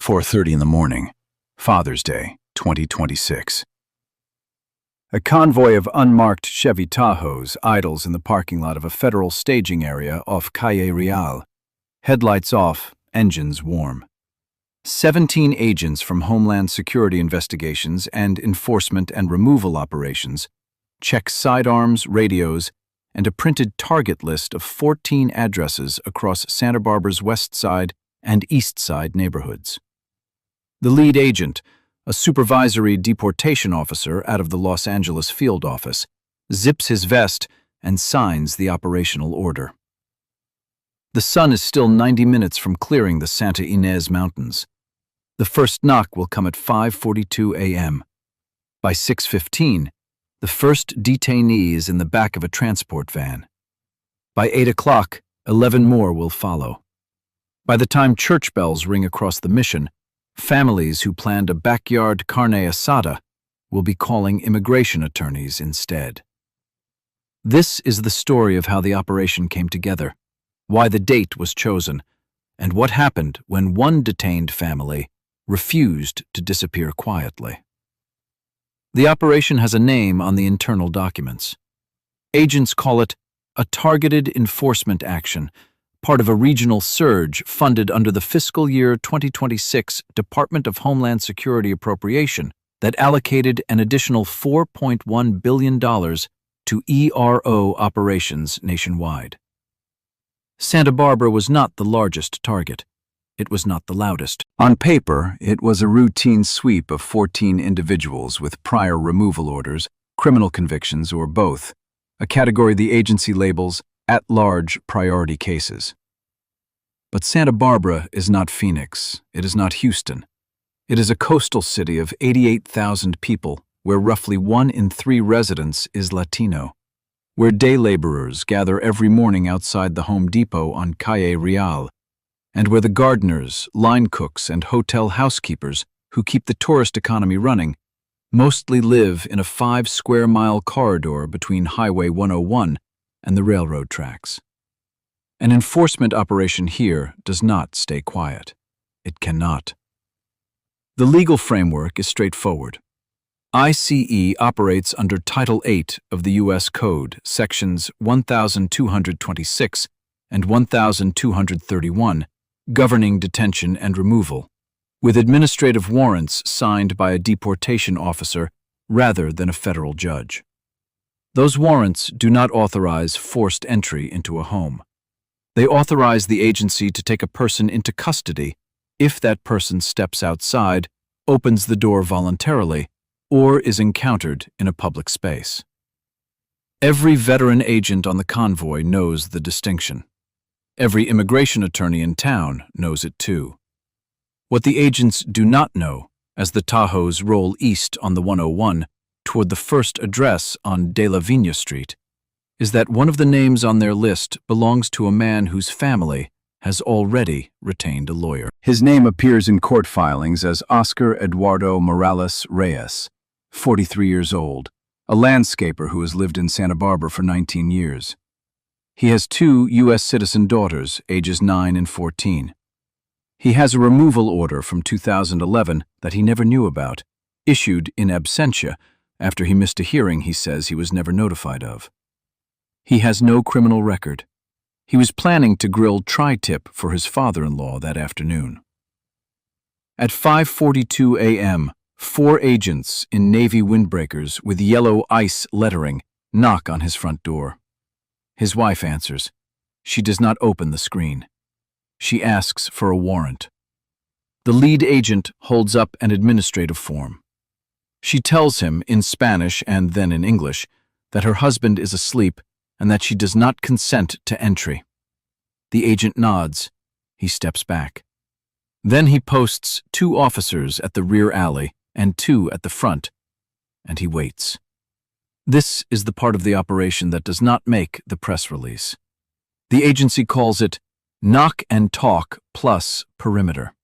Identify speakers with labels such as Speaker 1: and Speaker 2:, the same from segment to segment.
Speaker 1: 4:30 in the morning, Father's Day, 2026. A convoy of unmarked Chevy Tahoes idles in the parking lot of a federal staging area off Calle Real. Headlights off, engines warm. 17 agents from Homeland Security Investigations and Enforcement and Removal Operations check sidearms, radios, and a printed target list of 14 addresses across Santa Barbara's Westside and Eastside neighborhoods. The lead agent, a supervisory deportation officer out of the Los Angeles field office, zips his vest and signs the operational order. The sun is still 90 minutes from clearing the Santa Ynez Mountains. The first knock will come at 5:42 a.m. By 6:15, the first detainee is in the back of a transport van. By 8 o'clock, 11 more will follow. By the time church bells ring across the mission, families who planned a backyard carne asada will be calling immigration attorneys instead. This is the story of how the operation came together, why the date was chosen, and what happened when one detained family refused to disappear quietly. The operation has a name on the internal documents. Agents call it a targeted enforcement action, part of a regional surge funded under the fiscal year 2026 Department of Homeland Security appropriation that allocated an additional $4.1 billion to ERO operations nationwide. Santa Barbara was not the largest target. It was not the loudest. On paper, it was a routine sweep of 14 individuals with prior removal orders, criminal convictions, or both, a category the agency labels at-large priority cases. But Santa Barbara is not Phoenix. It is not Houston. It is a coastal city of 88,000 people where roughly 1 in 3 residents is Latino, where day laborers gather every morning outside the Home Depot on Calle Real, and where the gardeners, line cooks, and hotel housekeepers who keep the tourist economy running mostly live in a 5-square-mile corridor between Highway 101 and the railroad tracks. An enforcement operation here does not stay quiet. It cannot. The legal framework is straightforward. ICE operates under Title 8 of the U.S. Code, Sections 1226 and 1231, governing detention and removal, with administrative warrants signed by a deportation officer rather than a federal judge. Those warrants do not authorize forced entry into a home. They authorize the agency to take a person into custody if that person steps outside, opens the door voluntarily, or is encountered in a public space. Every veteran agent on the convoy knows the distinction. Every immigration attorney in town knows it too. What the agents do not know, as the Tahoes roll east on the 101 toward the first address on De La Viña Street, is that one of the names on their list belongs to a man whose family has already retained a lawyer. His name appears in court filings as Oscar Eduardo Morales Reyes, 43 years old, a landscaper who has lived in Santa Barbara for 19 years. He has 2 U.S. citizen daughters, ages 9 and 14. He has a removal order from 2011 that he never knew about, issued in absentia after he missed a hearing he says he was never notified of. He has no criminal record. He was planning to grill tri-tip for his father-in-law that afternoon. At 5:42 a.m., 4 agents in navy windbreakers with yellow ICE lettering knock on his front door. His wife answers. She does not open the screen. She asks for a warrant. The lead agent holds up an administrative form. She tells him in Spanish and then in English that her husband is asleep and that she does not consent to entry. The agent nods. He steps back. Then he posts 2 officers at the rear alley and 2 at the front, and he waits. This is the part of the operation that does not make the press release. The agency calls it knock and talk plus perimeter.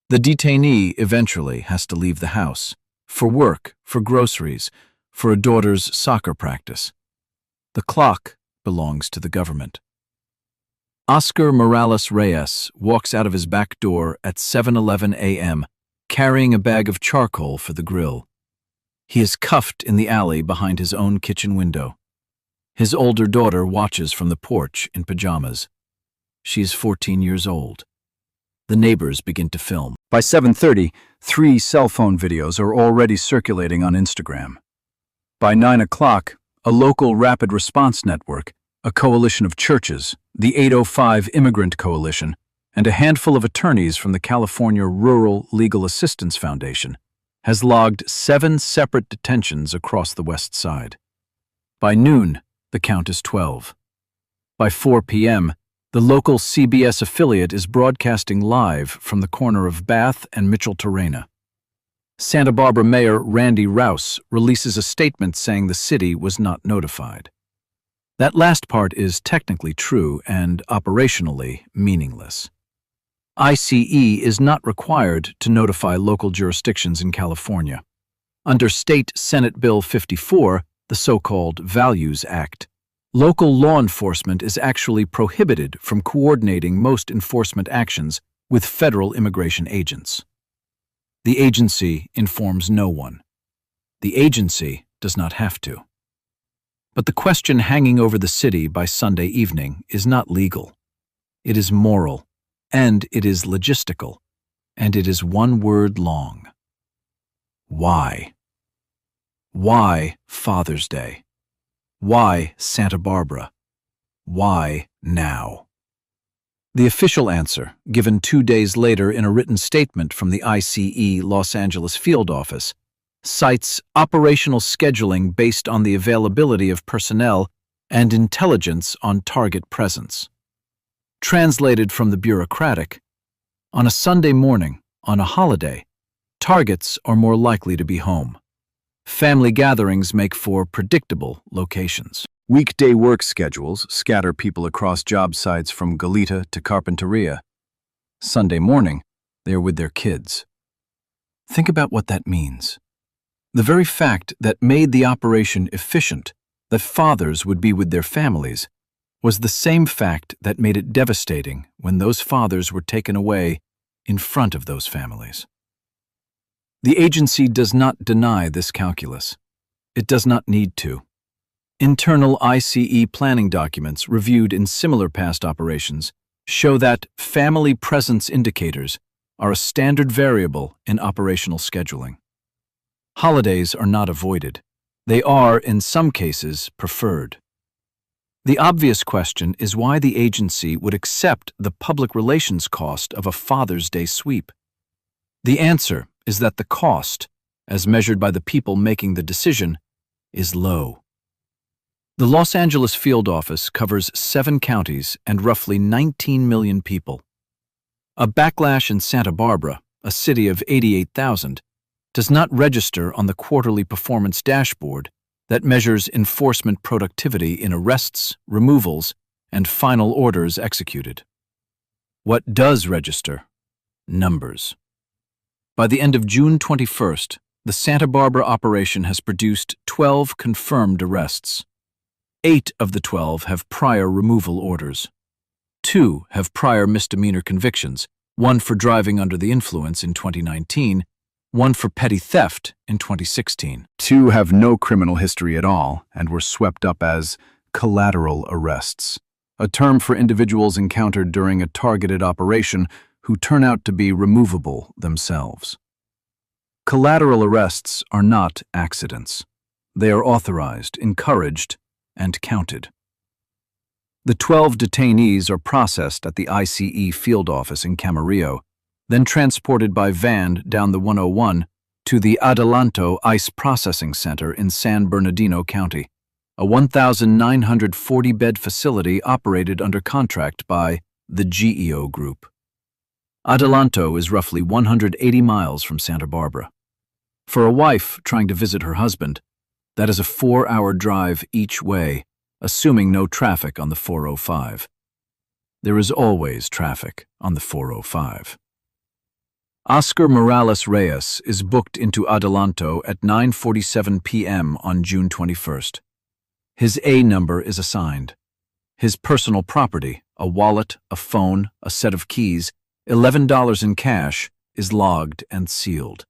Speaker 1: The detainee eventually has to leave the house, for work, for groceries, for a daughter's soccer practice. The clock belongs to the government. Oscar Morales Reyes walks out of his back door at 7:11 a.m., carrying a bag of charcoal for the grill. He is cuffed in the alley behind his own kitchen window. His older daughter watches from the porch in pajamas. She is 14 years old. The neighbors begin to film. By 7:30, 3 cell phone videos are already circulating on Instagram. By 9 o'clock, a local rapid response network, a coalition of churches, the 805 Immigrant Coalition, and a handful of attorneys from the California Rural Legal Assistance Foundation, has logged 7 separate detentions across the West Side. By noon, the count is 12. By 4 p.m., the local CBS affiliate is broadcasting live from the corner of Bath and Mitchell-Torrena. Santa Barbara Mayor Randy Rouse releases a statement saying the city was not notified. That last part is technically true and operationally meaningless. ICE is not required to notify local jurisdictions in California. Under State Senate Bill 54, the so-called Values Act, local law enforcement is actually prohibited from coordinating most enforcement actions with federal immigration agents. The agency informs no one. The agency does not have to. But the question hanging over the city by Sunday evening is not legal. It is moral, and it is logistical, and it is one word long. Why? Why Father's Day? Why Santa Barbara? Why now? The official answer, given 2 days later in a written statement from the ICE Los Angeles field office, cites operational scheduling based on the availability of personnel and intelligence on target presence. Translated from the bureaucratic, on a Sunday morning, on a holiday, targets are more likely to be home. Family gatherings make for predictable locations. Weekday work schedules scatter people across job sites from Goleta to Carpinteria. Sunday morning, they are with their kids. Think about what that means. The very fact that made the operation efficient, that fathers would be with their families, was the same fact that made it devastating when those fathers were taken away in front of those families. The agency does not deny this calculus. It does not need to. Internal ICE planning documents reviewed in similar past operations show that family presence indicators are a standard variable in operational scheduling. Holidays are not avoided. They are, in some cases, preferred. The obvious question is why the agency would accept the public relations cost of a Father's Day sweep. The answer is that the cost, as measured by the people making the decision, is low. The Los Angeles field office covers 7 counties and roughly 19 million people. A backlash in Santa Barbara, a city of 88,000, does not register on the quarterly performance dashboard that measures enforcement productivity in arrests, removals, and final orders executed. What does register? Numbers. By the end of June 21st, the Santa Barbara operation has produced 12 confirmed arrests. 8 of the 12 have prior removal orders. 2 have prior misdemeanor convictions, 1 for driving under the influence in 2019, 1 for petty theft in 2016. 2 have no criminal history at all and were swept up as collateral arrests, a term for individuals encountered during a targeted operation who turn out to be removable themselves. Collateral arrests are not accidents. They are authorized, encouraged, and counted. The 12 detainees are processed at the ICE field office in Camarillo, then transported by van down the 101 to the Adelanto ICE Processing Center in San Bernardino County, a 1,940-bed facility operated under contract by the GEO Group. Adelanto is roughly 180 miles from Santa Barbara. For a wife trying to visit her husband, that is a 4-hour drive each way, assuming no traffic on the 405. There is always traffic on the 405. Oscar Morales Reyes is booked into Adelanto at 9:47 p.m. on June 21st. His A number is assigned. His personal property, a wallet, a phone, a set of keys, $11 in cash, is logged and sealed.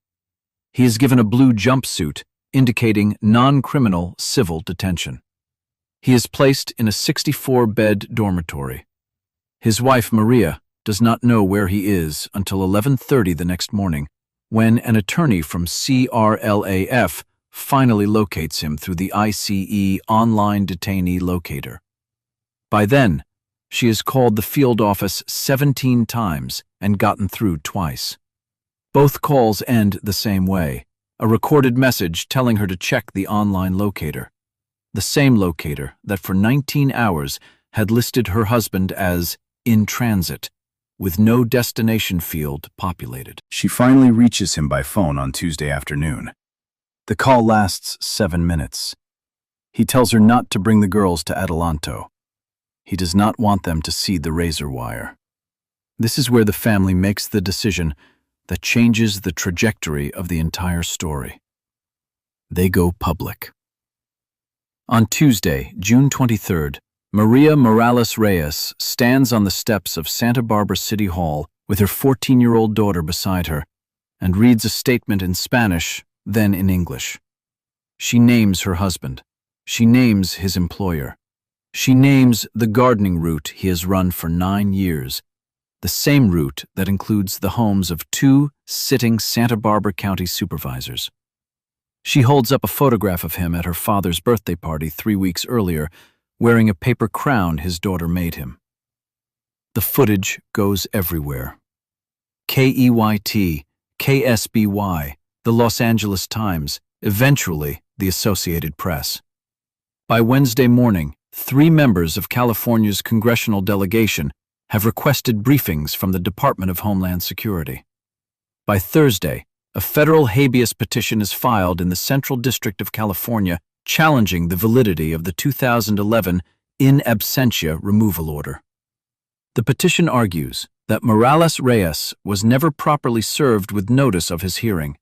Speaker 1: He is given a blue jumpsuit, indicating non-criminal civil detention. He is placed in a 64-bed dormitory. His wife, Maria, does not know where he is until 11:30 the next morning, when an attorney from CRLAF finally locates him through the ICE online detainee locator. By then, she has called the field office 17 times and gotten through twice. Both calls end the same way, a recorded message telling her to check the online locator, the same locator that for 19 hours had listed her husband as in transit, with no destination field populated. She finally reaches him by phone on Tuesday afternoon. The call lasts 7 minutes. He tells her not to bring the girls to Adelanto. He does not want them to see the razor wire. This is where the family makes the decision that changes the trajectory of the entire story. They go public. On Tuesday, June 23rd, Maria Morales-Reyes stands on the steps of Santa Barbara City Hall with her 14-year-old daughter beside her and reads a statement in Spanish, then in English. She names her husband. She names his employer. She names the gardening route he has run for 9 years, the same route that includes the homes of 2 sitting Santa Barbara County supervisors. She holds up a photograph of him at her father's birthday party 3 weeks earlier, wearing a paper crown his daughter made him. The footage goes everywhere. KEYT, KSBY, the Los Angeles Times, eventually the Associated Press. By Wednesday morning, 3 members of California's congressional delegation have requested briefings from the Department of Homeland Security. By Thursday, a federal habeas petition is filed in the Central District of California challenging the validity of the 2011 in absentia removal order. The petition argues that Morales-Reyes was never properly served with notice of his hearing,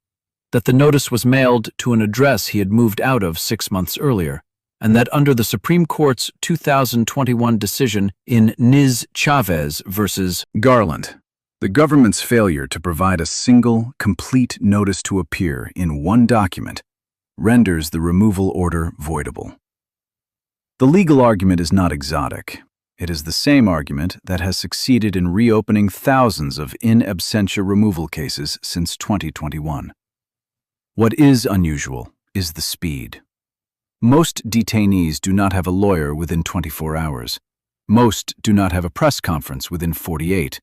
Speaker 1: that the notice was mailed to an address he had moved out of 6 months earlier, and that under the Supreme Court's 2021 decision in Nis Chavez versus Garland, the government's failure to provide a single, complete notice to appear in one document renders the removal order voidable. The legal argument is not exotic. It is the same argument that has succeeded in reopening thousands of in absentia removal cases since 2021. What is unusual is the speed. Most detainees do not have a lawyer within 24 hours. Most do not have a press conference within 48.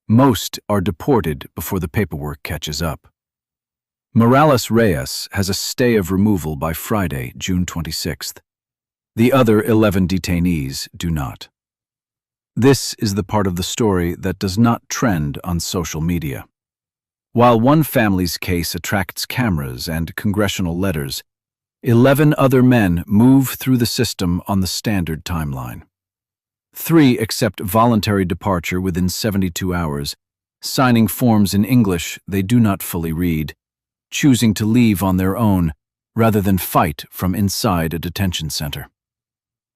Speaker 1: Most are deported before the paperwork catches up. Morales-Reyes has a stay of removal by Friday, June 26th. The other 11 detainees do not. This is the part of the story that does not trend on social media. While one family's case attracts cameras and congressional letters, 11 other men move through the system on the standard timeline. 3 accept voluntary departure within 72 hours, signing forms in English they do not fully read, choosing to leave on their own rather than fight from inside a detention center.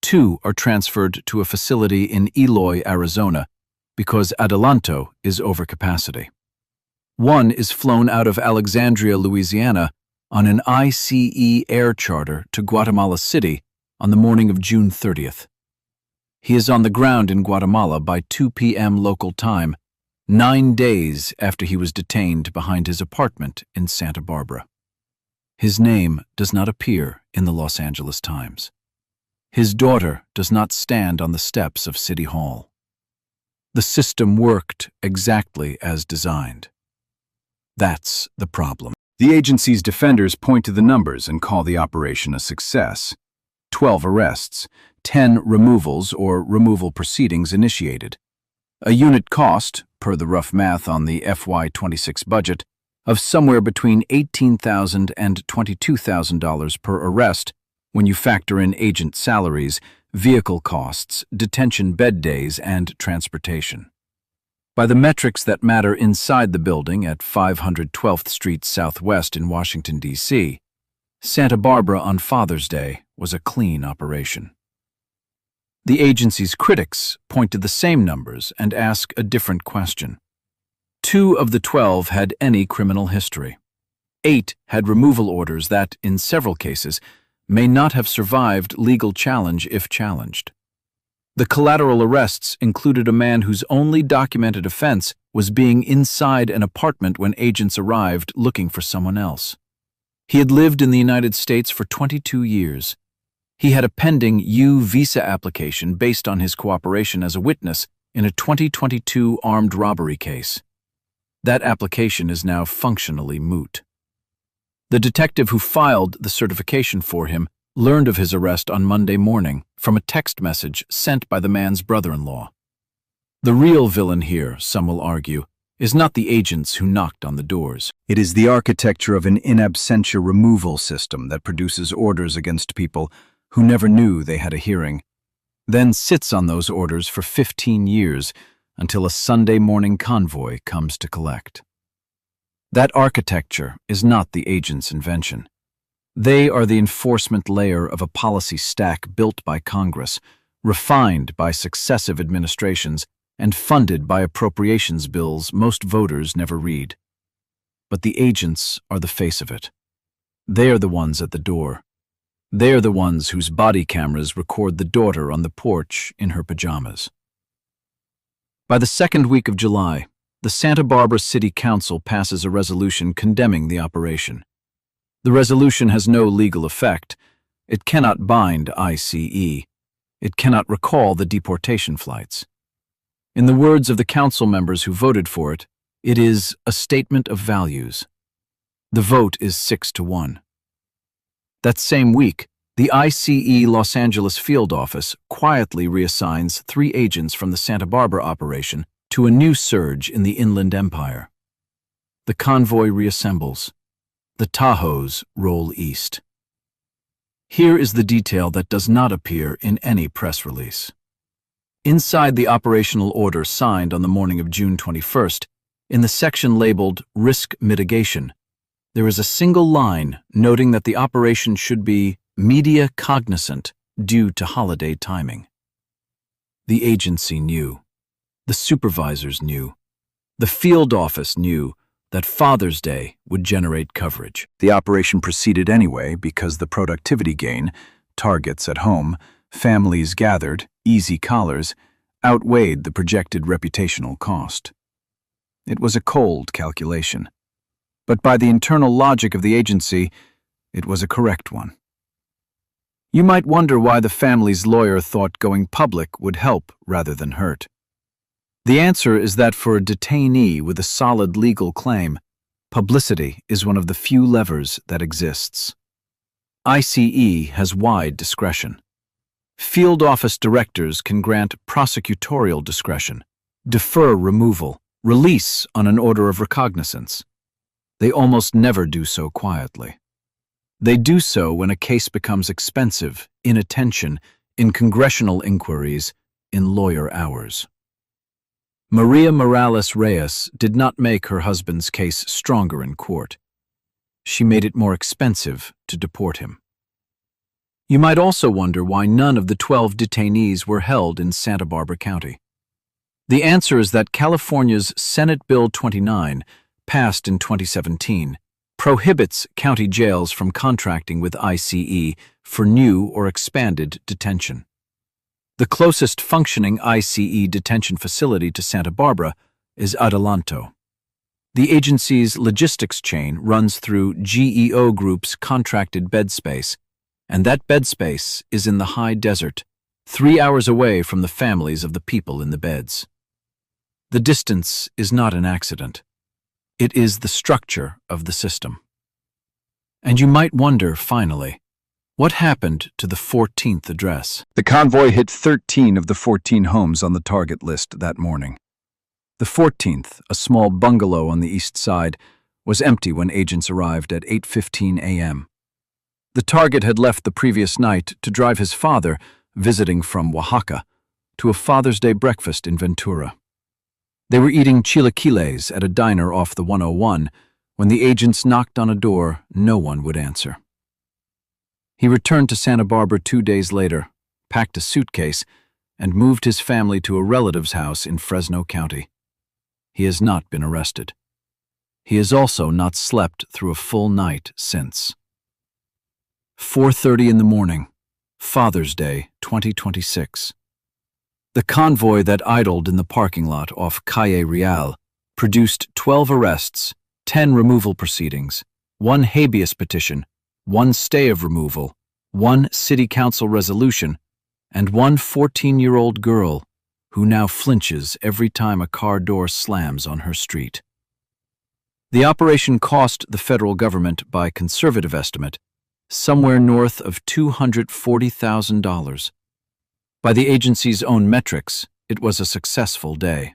Speaker 1: 2 are transferred to a facility in Eloy, Arizona, because Adelanto is over capacity. 1 is flown out of Alexandria, Louisiana, on an ICE air charter to Guatemala City on the morning of June 30th. He is on the ground in Guatemala by 2 p.m. local time, 9 days after he was detained behind his apartment in Santa Barbara. His name does not appear in the Los Angeles Times. His daughter does not stand on the steps of City Hall. The system worked exactly as designed. That's the problem. The agency's defenders point to the numbers and call the operation a success. 12 arrests, 10 removals or removal proceedings initiated. A unit cost, per the rough math on the FY26 budget, of somewhere between $18,000 and $22,000 per arrest when you factor in agent salaries, vehicle costs, detention bed days, and transportation. By the metrics that matter inside the building at 512th Street Southwest in Washington, D.C., Santa Barbara on Father's Day was a clean operation. The agency's critics point to the same numbers and ask a different question. 2 of the 12 had any criminal history. 8 had removal orders that, in several cases, may not have survived legal challenge if challenged. The collateral arrests included a man whose only documented offense was being inside an apartment when agents arrived looking for someone else. He had lived in the United States for 22 years. He had a pending U visa application based on his cooperation as a witness in a 2022 armed robbery case. That application is now functionally moot. The detective who filed the certification for him learned of his arrest on Monday morning from a text message sent by the man's brother-in-law. The real villain here, some will argue, is not the agents who knocked on the doors. It is the architecture of an in absentia removal system that produces orders against people who never knew they had a hearing, then sits on those orders for 15 years until a Sunday morning convoy comes to collect. That architecture is not the agent's invention. They are the enforcement layer of a policy stack built by Congress, refined by successive administrations, and funded by appropriations bills most voters never read. But the agents are the face of it. They are the ones at the door. They are the ones whose body cameras record the daughter on the porch in her pajamas. By the second week of July, the Santa Barbara City Council passes a resolution condemning the operation. The resolution has no legal effect. It cannot bind ICE. It cannot recall the deportation flights. In the words of the council members who voted for it, it is a statement of values. The vote is 6-1. That same week, the ICE Los Angeles field office quietly reassigns 3 agents from the Santa Barbara operation to a new surge in the Inland Empire. The convoy reassembles. The Tahoes roll east. Here is the detail that does not appear in any press release. Inside the operational order signed on the morning of June 21st, in the section labeled Risk Mitigation, there is a single line noting that the operation should be media cognizant due to holiday timing. The agency knew. The supervisors knew. The field office knew that Father's Day would generate coverage. The operation proceeded anyway because the productivity gain, targets at home, families gathered, easy collars, outweighed the projected reputational cost. It was a cold calculation, but by the internal logic of the agency, it was a correct one. You might wonder why the family's lawyer thought going public would help rather than hurt. The answer is that for a detainee with a solid legal claim, publicity is one of the few levers that exists. ICE has wide discretion. Field office directors can grant prosecutorial discretion, defer removal, release on an order of recognizance. They almost never do so quietly. They do so when a case becomes expensive, in attention, in congressional inquiries, in lawyer hours. Maria Morales Reyes did not make her husband's case stronger in court. She made it more expensive to deport him. You might also wonder why none of the 12 detainees were held in Santa Barbara County. The answer is that California's Senate Bill 29, passed in 2017, prohibits county jails from contracting with ICE for new or expanded detention. The closest functioning ICE detention facility to Santa Barbara is Adelanto. The agency's logistics chain runs through GEO Group's contracted bed space, and that bed space is in the high desert, 3 hours away from the families of the people in the beds. The distance is not an accident. It is the structure of the system. And you might wonder, finally, what happened to the 14th address? The convoy hit 13 of the 14 homes on the target list that morning. The 14th, a small bungalow on the east side, was empty when agents arrived at 8:15 a.m. The target had left the previous night to drive his father, visiting from Oaxaca, to a Father's Day breakfast in Ventura. They were eating chilaquiles at a diner off the 101 when the agents knocked on a door no one would answer. He returned to Santa Barbara 2 days later, packed a suitcase, and moved his family to a relative's house in Fresno County. He has not been arrested. He has also not slept through a full night since. 4:30 in the morning, Father's Day, 2026. The convoy that idled in the parking lot off Calle Real produced 12 arrests, 10 removal proceedings, 1 habeas petition, 1 stay of removal, 1 city council resolution, and 1 14-year-old girl who now flinches every time a car door slams on her street. The operation cost the federal government, by conservative estimate, somewhere north of $240,000. By the agency's own metrics, it was a successful day.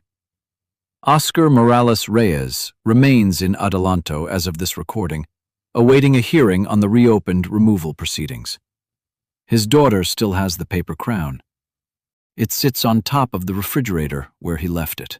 Speaker 1: Oscar Morales Reyes remains in Adelanto as of this recording, awaiting a hearing on the reopened removal proceedings. His daughter still has the paper crown. It sits on top of the refrigerator where he left it.